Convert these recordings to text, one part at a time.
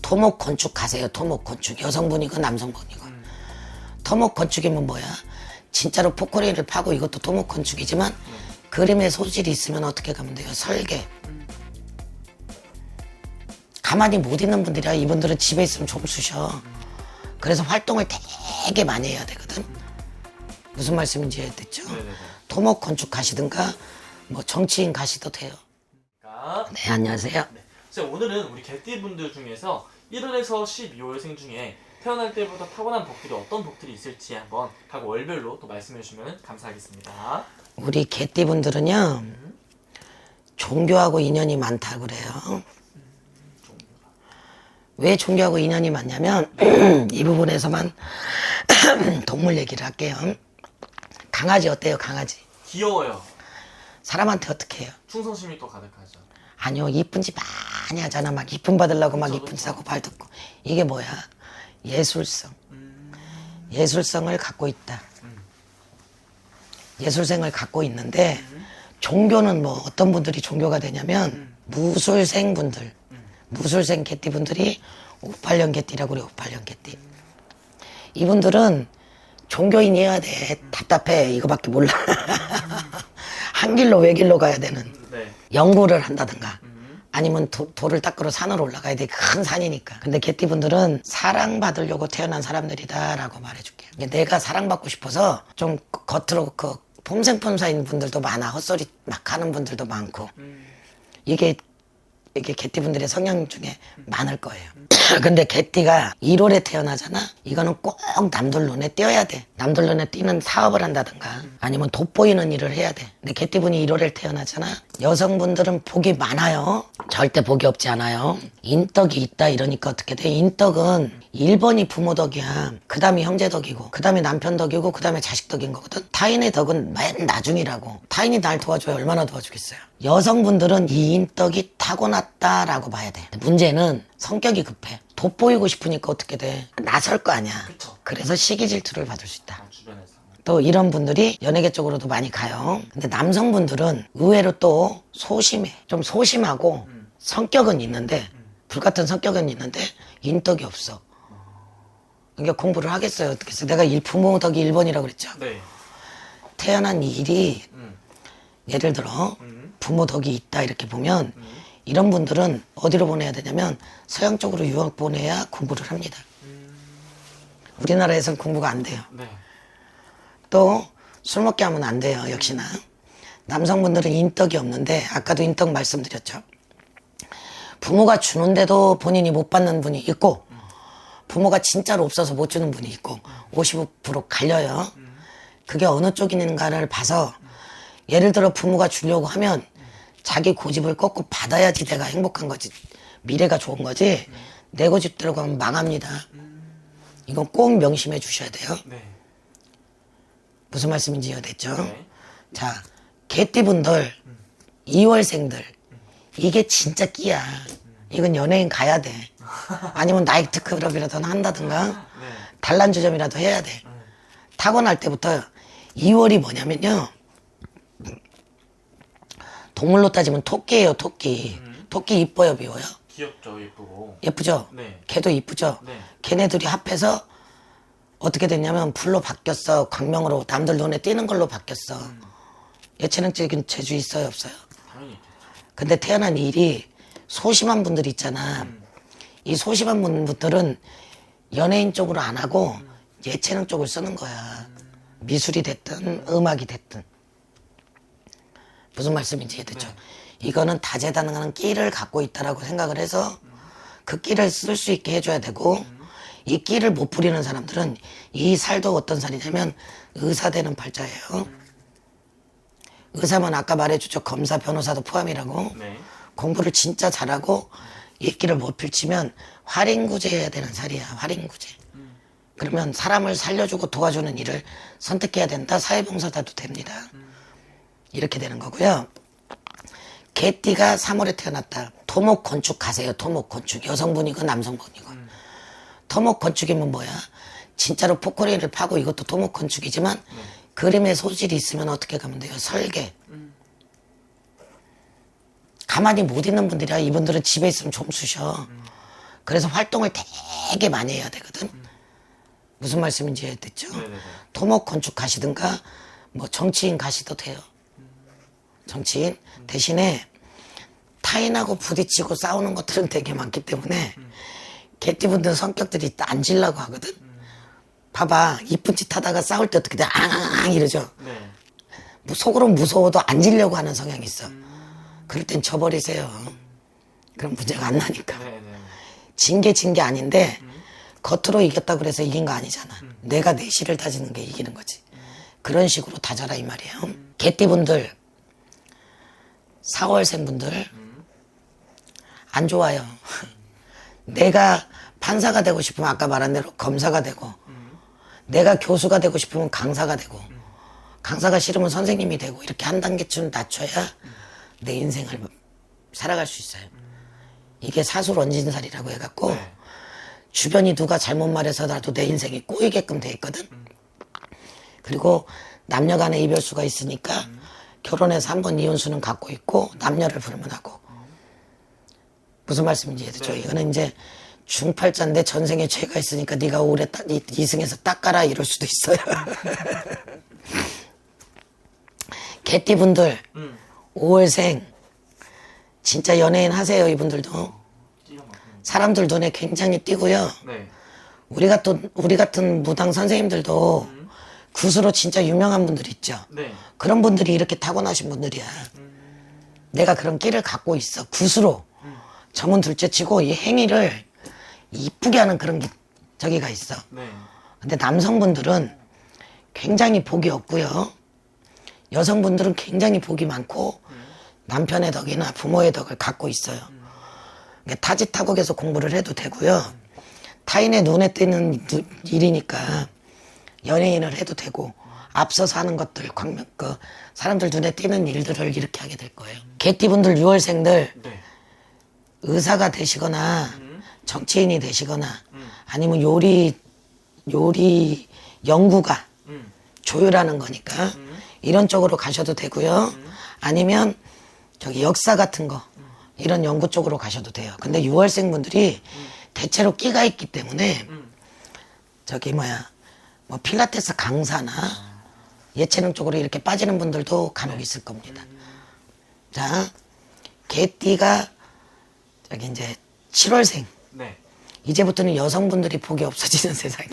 토목 건축 가세요. 토목 건축. 여성분이고 남성분이고. 토목 건축이면 뭐야? 진짜로 포크레인을 파고 이것도 토목 건축이지만 그림의 소질이 있으면 어떻게 가면 돼요? 설계. 가만히 못 있는 분들이라 이분들은 집에 있으면 좀 쑤셔. 그래서 활동을 되게 많이 해야 되거든. 무슨 말씀인지 이해됐죠? 토목 건축 가시든가 뭐 정치인 가시도 돼요. 네, 안녕하세요. 네. 선생님, 오늘은 우리 개띠분들 중에서 1월에서 12월생 중에 태어날 때부터 타고난 복들이 어떤 복들이 있을지 한번 각 월별로 또 말씀해 주시면 감사하겠습니다. 우리 개띠분들은요 종교하고 인연이 많다고 그래요. 왜 종교하고 인연이 많냐면 이 부분에서만 동물 얘기를 할게요. 강아지 어때요? 강아지 귀여워요. 사람한테 어떻게 해요? 충성심이 또 가득하죠. 아니요, 이쁜 짓 많이 하잖아. 막 이쁨 받으려고 막 그쵸, 이쁜 짓 그쵸. 하고 발 듣고. 이게 뭐야? 예술성. 예술성을 갖고 있다. 예술성을 갖고 있는데 종교는 뭐 어떤 분들이 종교가 되냐면 무술생 분들, 무술생 개띠 분들이 58년 개띠라고 그래. 58년 개띠. 이분들은 종교인이어야 돼. 답답해. 이거밖에 몰라. 한 길로 외길로 가야 되는. 네. 연구를 한다든가 아니면 돌을 닦으러 산으로 올라가야 돼. 큰 산이니까. 근데 개띠분들은 사랑받으려고 태어난 사람들이다 라고 말해줄게요. 내가 사랑받고 싶어서 좀 겉으로 그 폼생폼사인 분들도 많아. 헛소리 막 하는 분들도 많고. 이게 개띠분들의 성향 중에 많을 거예요. 근데 개띠가 1월에 태어나잖아. 이거는 꼭 남들 눈에 띄어야 돼. 남들 눈에 띄는 사업을 한다든가 아니면 돋보이는 일을 해야 돼. 근데 개띠분이 1월에 태어나잖아. 여성분들은 복이 많아요. 절대 복이 없지 않아요. 인덕이 있다 이러니까 어떻게 돼? 인덕은 1번이 부모 덕이야. 그 다음이 형제 덕이고 그 다음에 남편 덕이고 그 다음에 자식 덕인 거거든. 타인의 덕은 맨 나중이라고. 타인이 날 도와줘야 얼마나 도와주겠어요. 여성분들은 이 인덕이 타고났다라고 봐야 돼. 문제는 성격이 급해. 돋보이고 싶으니까 어떻게 돼? 나설 거 아니야. 그쵸. 그래서 시기 질투를 받을 수 있다. 주변에서. 또 이런 분들이 연예계 쪽으로도 많이 가요. 근데 남성분들은 의외로 또 소심해. 좀 소심하고 성격은 있는데 불같은 성격은 있는데 인덕이 없어. 그러니까 공부를 하겠어요. 어떻게 해서 내가 부모 덕이 1번이라고 그랬죠. 네. 태어난 일이 예를 들어 부모 덕이 있다 이렇게 보면 이런 분들은 어디로 보내야 되냐면 서양 쪽으로 유학 보내야 공부를 합니다. 우리나라에선 공부가 안 돼요. 네. 또 술 먹게 하면 안 돼요. 역시나 남성분들은 인덕이 없는데 아까도 인덕 말씀드렸죠. 부모가 주는데도 본인이 못 받는 분이 있고 부모가 진짜로 없어서 못 주는 분이 있고 50% 갈려요. 그게 어느 쪽인가를 봐서 예를 들어 부모가 주려고 하면 자기 고집을 꺾고 받아야지 내가 행복한 거지. 미래가 좋은 거지. 내 고집대로 가면 망합니다. 이건 꼭 명심해 주셔야 돼요. 네. 무슨 말씀인지 이해됐죠? 네. 자, 개띠분들, 2월생들, 이게 진짜 끼야. 이건 연예인 가야 돼. 아니면 나이트 클럽이라도 한다든가, 네. 단란주점이라도 해야 돼. 타고날 때부터 2월이 뭐냐면요. 동물로 따지면 토끼예요, 토끼. 토끼 이뻐요, 미워요? 귀엽죠, 예쁘고. 예쁘죠? 네. 걔도 이쁘죠? 네. 걔네들이 합해서 어떻게 됐냐면 불로 바뀌었어. 광명으로 남들 눈에 띄는 걸로 바뀌었어. 예체능적인 재주 있어요, 없어요? 당연히 있겠죠. 근데 태어난 일이 소심한 분들 있잖아. 이 소심한 분들은 연예인 쪽으로 안 하고 예체능 쪽을 쓰는 거야. 미술이 됐든 음악이 됐든. 무슨 말씀인지 이해되죠? 네. 이거는 다재다능한 끼를 갖고 있다라고 생각을 해서 그 끼를 쓸 수 있게 해줘야 되고 이 끼를 못 부리는 사람들은 이 살도 어떤 살이냐면 의사 되는 팔자예요. 의사면 아까 말해줬죠. 검사, 변호사도 포함이라고. 네. 공부를 진짜 잘하고 이 끼를 못 펼치면 활인구제 해야 되는 살이야. 활인구제. 그러면 사람을 살려주고 도와주는 일을 선택해야 된다. 사회봉사자도 됩니다. 이렇게 되는 거고요. 개띠가 3월에 태어났다. 토목 건축 가세요. 토목 건축. 여성분이고 남성분이고. 토목 건축이면 뭐야? 진짜로 포크레인을 파고 이것도 토목 건축이지만 그림의 소질이 있으면 어떻게 가면 돼요? 설계. 가만히 못 있는 분들이야. 이분들은 집에 있으면 좀 쑤셔. 그래서 활동을 되게 많이 해야 되거든. 무슨 말씀인지 이해됐죠? 네네네. 토목 건축 가시든가 뭐 정치인 가시도 돼요. 정치인 대신에 타인하고 부딪히고 싸우는 것들은 되게 많기 때문에 개띠분들 성격들이 앉으려고 하거든. 봐봐, 이쁜 짓 하다가 싸울 때 어떻게 돼? 앙앙앙 이러죠. 네. 속으로 무서워도 앉으려고 하는 성향이 있어. 그럴 땐 쳐버리세요. 그럼 문제가 안 나니까. 네네. 진 게 아닌데 겉으로 이겼다고 그래서 이긴 거 아니잖아. 내가 내실을 다지는 게 이기는 거지. 그런 식으로 다져라 이 말이에요. 개띠분들, 4월생분들 안 좋아요. 내가 판사가 되고 싶으면 아까 말한 대로 검사가 되고, 내가 교수가 되고 싶으면 강사가 되고, 강사가 싫으면 선생님이 되고, 이렇게 한 단계쯤 낮춰야 내 인생을 살아갈 수 있어요. 이게 사수런진살이라고 해갖고 네. 주변이 누가 잘못 말해서 나도 내 인생이 꼬이게끔 돼 있거든. 그리고 남녀 간의 이별수가 있으니까 결혼해서 한 번 이혼수는 갖고 있고 남녀를 부르면 하고. 무슨 말씀인지 이해되죠? 네. 이거는 이제 중팔자인데 전생에 죄가 있으니까 네가 올해 이승에서 닦아라 이럴 수도 있어요. 개띠분들 5월생 진짜 연예인 하세요. 이분들도 끼가 막히네. 사람들 눈에 굉장히 띄고요. 네. 우리 같은 무당 선생님들도 굿으로 진짜 유명한 분들 있죠. 네. 그런 분들이 이렇게 타고나신 분들이야. 내가 그런 끼를 갖고 있어. 굿으로. 점은 둘째치고 이 행위를 이쁘게 하는 그런 저기가 있어. 네. 근데 남성분들은 굉장히 복이 없고요. 여성분들은 굉장히 복이 많고 남편의 덕이나 부모의 덕을 갖고 있어요. 그러니까 타짓하고 계속 공부를 해도 되고요. 타인의 눈에 띄는 일이니까 연예인을 해도 되고 앞서서 하는 것들, 사람들 눈에 띄는 일들을 이렇게 하게 될 거예요. 개띠분들 6월생들 네. 의사가 되시거나 정치인이 되시거나 아니면 요리 연구가 조율하는 거니까 이런 쪽으로 가셔도 되고요. 아니면 저기 역사 같은 거 이런 연구 쪽으로 가셔도 돼요. 근데 6월생 분들이 대체로 끼가 있기 때문에 저기 뭐 필라테스 강사나 예체능 쪽으로 이렇게 빠지는 분들도 간혹 있을 겁니다. 자, 개띠가 저기 이제 7월생. 네. 이제부터는 여성분들이 복이 없어지는 세상이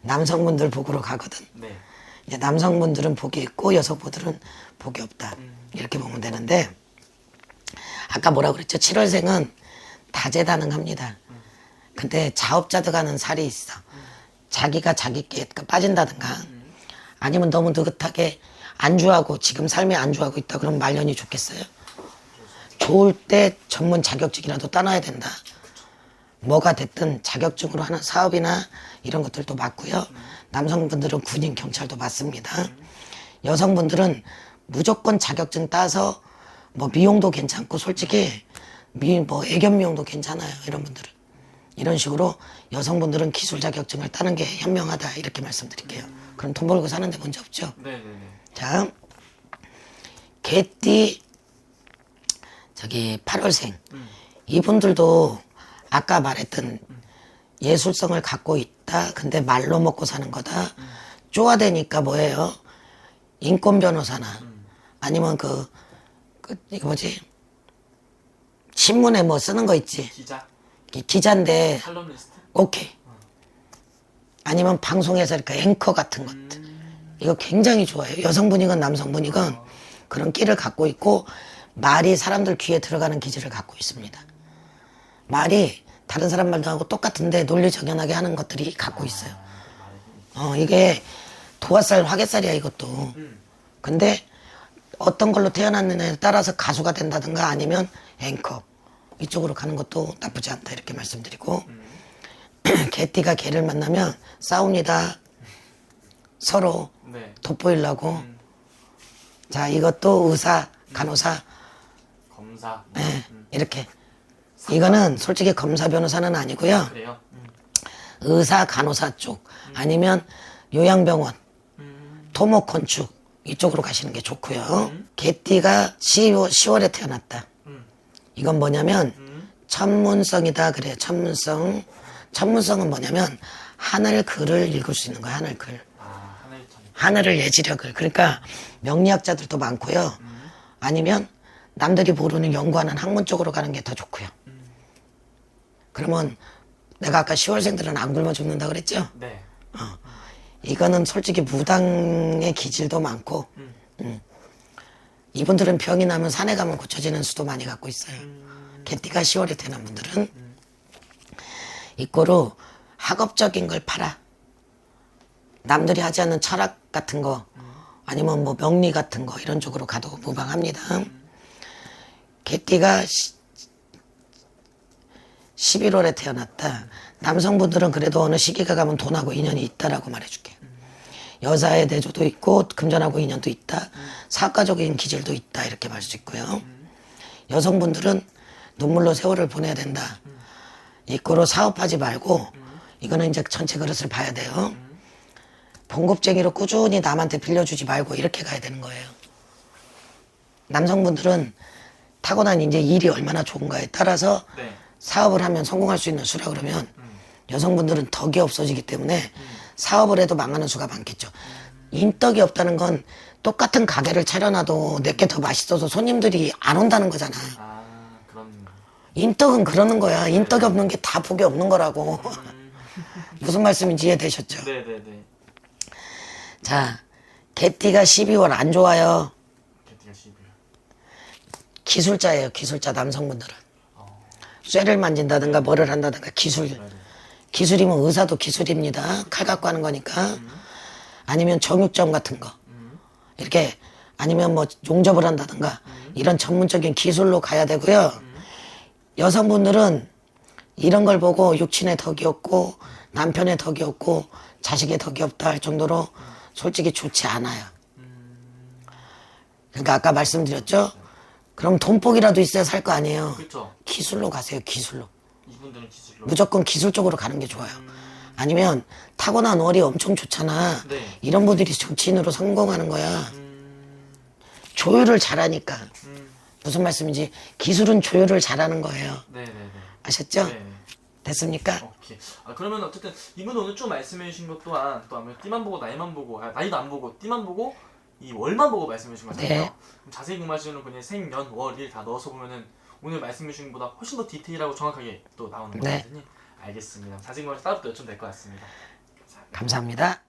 남성분들 복으로 가거든. 네. 이제 남성분들은 복이 있고 여성분들은 복이 없다. 이렇게 보면 되는데 아까 뭐라 그랬죠? 7월생은 다재다능합니다. 근데 자업자득하는 살이 있어. 자기가 자기께 빠진다든가 아니면 너무 느긋하게 안주하고 지금 삶에 안주하고 있다 그러면 말년이 좋겠어요? 좋을 때 전문 자격증이라도 따놔야 된다. 뭐가 됐든 자격증으로 하는 사업이나 이런 것들도 맞고요. 남성분들은 군인, 경찰도 맞습니다. 여성분들은 무조건 자격증 따서 뭐 미용도 괜찮고 솔직히 뭐 애견 미용도 괜찮아요. 이런 분들은. 이런 식으로 여성분들은 기술 자격증을 따는 게 현명하다 이렇게 말씀드릴게요. 그럼 돈 벌고 사는데 문제 없죠. 네네네. 자, 개띠 저기 8월생 이분들도 아까 말했던 예술성을 갖고 있다. 근데 말로 먹고 사는 거다. 쪼아대니까 뭐예요? 인권 변호사나 아니면 이거 뭐지? 신문에 뭐 쓰는 거 있지? 기자. 기자인데 칼럼니스트. 오케이. 아니면 방송에서 이렇게 앵커 같은 것들. 이거 굉장히 좋아요. 여성분이건 남성분이건 그런 끼를 갖고 있고 말이 사람들 귀에 들어가는 기질을 갖고 있습니다. 말이 다른 사람 말도 하고 똑같은데 논리정연하게 하는 것들이 갖고 있어요. 이게 도화살, 화개살이야 이것도. 근데 어떤 걸로 태어났느냐에 따라서 가수가 된다든가 아니면 앵커 이쪽으로 가는 것도 나쁘지 않다 이렇게 말씀드리고 개띠가 개를 만나면 싸웁니다. 서로 네. 돋보이려고. 자, 이것도 의사, 간호사 검사. 이렇게. 이거는 솔직히 검사, 변호사는 아니고요. 그래요. 의사, 간호사 쪽 아니면 요양병원, 토목, 건축 이쪽으로 가시는 게 좋고요. 개띠가 10월에 태어났다. 이건 뭐냐면 천문성이다 그래. 천문성. 천문성은 뭐냐면 하늘 글을 읽을 수 있는 거야. 하늘 글. 아, 하늘천. 하늘을 예지력을. 그러니까 명리학자들도 많고요. 아니면 남들이 모르는 연구하는 학문 쪽으로 가는 게 더 좋고요. 그러면 내가 아까 10월생들은 안 굶어 죽는다 그랬죠? 네. 이거는 솔직히 무당의 기질도 많고 이분들은 병이 나면 산에 가면 고쳐지는 수도 많이 갖고 있어요. 개띠가 10월에 태어난 분들은 이꼬로 학업적인 걸 팔아. 남들이 하지 않는 철학 같은 거 아니면 뭐 명리 같은 거 이런 쪽으로 가도 무방합니다. 개띠가 11월에 태어났다. 남성분들은 그래도 어느 시기가 가면 돈하고 인연이 있다라고 말해줄게. 여자의 내조도 있고 금전하고 인연도 있다. 사업가적인 기질도 있다 이렇게 말 수 있고요. 여성분들은 눈물로 세월을 보내야 된다. 이거로 사업하지 말고 이거는 이제 전체 그릇을 봐야 돼요. 봉급쟁이로 꾸준히 남한테 빌려주지 말고 이렇게 가야 되는 거예요. 남성분들은 타고난 이제 일이 얼마나 좋은가에 따라서 네. 사업을 하면 성공할 수 있는 수라 그러면 여성분들은 덕이 없어지기 때문에 사업을 해도 망하는 수가 많겠죠. 인덕이 없다는 건 똑같은 가게를 차려놔도 내게 더 맛있어서 손님들이 안 온다는 거잖아. 아, 그런. 인덕은 그러는 거야. 인덕이 없는 게 다 복이 없는 거라고. 무슨 말씀인지 이해되셨죠? 네네네. 자, 개띠가 12월 안 좋아요. 개띠가 12월. 기술자예요. 기술자 남성분들은. 쇠를 만진다든가 뭐를 한다든가 기술. 기술이면 의사도 기술입니다. 칼 갖고 하는 거니까. 아니면 정육점 같은 거. 이렇게 아니면 뭐 용접을 한다든가 이런 전문적인 기술로 가야 되고요. 여성분들은 이런 걸 보고 육친의 덕이 없고 남편의 덕이 없고 자식의 덕이 없다 할 정도로 솔직히 좋지 않아요. 그러니까 아까 말씀드렸죠? 그럼 돈복이라도 있어야 살 거 아니에요. 그렇죠. 기술로 가세요. 기술로. 이분들은 기술로. 무조건 기술 쪽으로 가는 게 좋아요. 아니면 타고난 월이 엄청 좋잖아. 네. 이런 분들이 정치인으로 성공하는 거야. 조율을 잘하니까. 무슨 말씀인지 기술은 조율을 잘하는 거예요. 네네네. 아셨죠? 네. 됐습니까? 오케이. 그러면 어쨌든 이분 오늘 쭉 말씀해주신 것 또한 또 아무래도 띠만 보고 나이만 보고 나이도 안 보고 띠만 보고 이 월만 보고 말씀해주신 거잖아요. 네. 그럼 자세히 궁금하시는 분이 생, 년, 월, 일 다 넣어서 보면은 오늘 말씀해주신 것보다 훨씬 더 디테일하고 정확하게 또 나오는 네. 거거든요. 알겠습니다. 자세히 궁금하시면 따로 또 여쭤도 될 것 같습니다. 감사합니다.